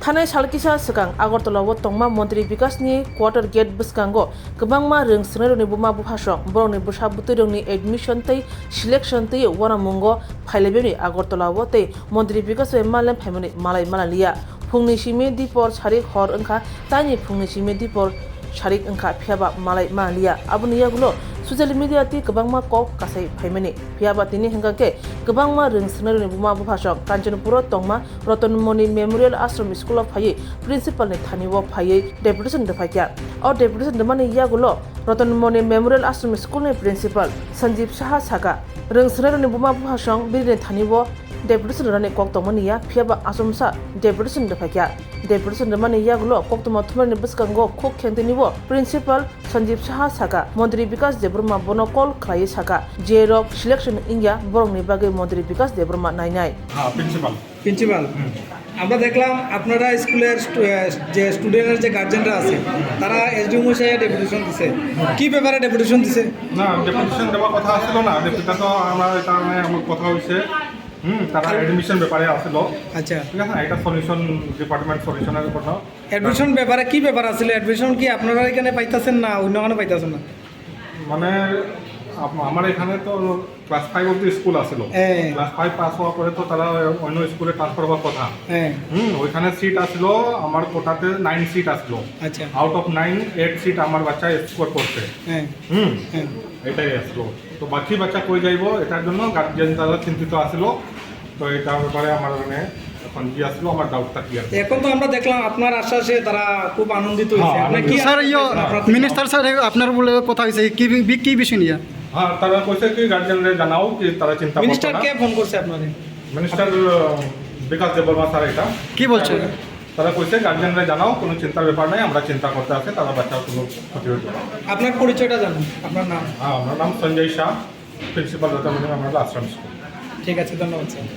थानाय सालकिसा सिगां आगरतलाव तंमा मन्त्रि बिकासनि quarter gate बसकांगो गोबांमा रों सोनायनि बुमा बुफासं बरंनि बुसा बुतुरंनि एडमिशन तै सिलेक्शन तै वरामुंगो फाइलेबेनि आगरतलाव तै मन्त्रि बिकास मालेम फाइमनि मालाय मालालिया फुंनि सिमे दिपर सारिक हर अंखा तानि फुंनि सिमे दिपर सारिक अंखा फियाबा मालाय मालिया आबुनियागुलो ससियेल मीडिया ती गोबांमा कक कासै फाइमनि फियाबा तिनि हंगाके गोबांमा रों सोनायनि बुमा बुफासं कांचनपुर तंमा Ratanmani memorial Ashram school of फायै प्रिंसिपल ने थानिवो फायै डेपुटेशन दफाक्या और डेपुटेशन दमाने यागुलो रतनमणि मेमोरियल आश्रम स्कूल ने प्रिंसिपल संजीव साहा सागा रों सोनायनि बुमा बुफासं बिरने थानिवो डेपुटेशन रने कक तमनिया फियाबा आसमसा डेपुटेशन दफाक्या डेपुटेशन दमाने यागुलो कक्तमा थुमरनि बसकांगो खोक खेंतनिवो प्रिंसिपल संजीव साहा सागा मंत्री विकास देब्रमा बनो कल खायै सागा जेरक सिलेक्शन इंडिया बरंनि बागै मंत्री विकास देब्रमा नायनाय প্রিন্সিপাল আমরা দেখলাম আপনারা স্কুলের যে স্টুডেন্টের যে গার্জেনরা আছে তারা এসডিও মশাইয়ে ডেপুটেশন দিছে কি ব্যাপারে ডেপুটেশন দিছে না ডেপুটেশন দেওয়ার কথা আসলো না ডেপুটেশন তো আমরা এটা আমার কথা হইছে তারা এডমিশন ব্যাপারে আসলো আচ্ছা ঠিক আছে এটা সলিউশন ডিপার্টমেন্ট সলিউশনের কথা অ্যাডমিশন ব্যাপারে কি ব্যাপার আছে অ্যাডমিশন কি আপনারা এখানে পাইতাছেন না অন্য কোনো পাইতাছেন না মানে আমার এখানে তো ক্লাস 5 অবধি স্কুল আসলো ক্লাস 5 পাস হওয়ার পরে তো তারা অন্য স্কুলে ট্রান্সফার হওয়ার কথা ওইখানে সিট আসলো আমার কোটাতে 9 সিট আসলো আচ্ছা আউট অফ 9 8 সিট আমার বাচ্চা স্কোর করছে এটাই আসলো তো বাকি বাচ্চা কই যাইবো এটার জন্য গার্জিয়ান তারা চিন্তিত আসলো তো এটার ব্যাপারে আমার মানে এখন জি আসলো আমার ডাউটটা ক্লিয়ার এখন তো আমরা দেখলাম আপনার আশ্বাসে তারা খুব আনন্দিত হয়েছে আপনি কি স্যার মিনিস্টার স্যার আপনার বলে কথা হয়েছে কি বিষয় নিয়ে হ্যাঁ তারা কইছে কি গার্জিয়ানরে জানাও কি তারা চিন্তা করছে মিনিস্টার কে ফোন করছে আপনাদের মিনিস্টার বিকাশ দেববর্মা স্যার এটা কি বলছে তারা কইছে গার্জিয়ানরে জানাও কোনো চিন্তার ব্যাপার নাই আমরা চিন্তা করতে আছে তারা বাচ্চা কোনো ক্ষতি হইবে না আপনার পরিচয়টা জানুন আপনার নাম হ্যাঁ আমার নাম সঞ্জয় শাহ প্রিন্সিপাল রতনমণি মেমোরিয়াল আশ্রম স্কুল ঠিক আছে ধন্যবাদ স্যার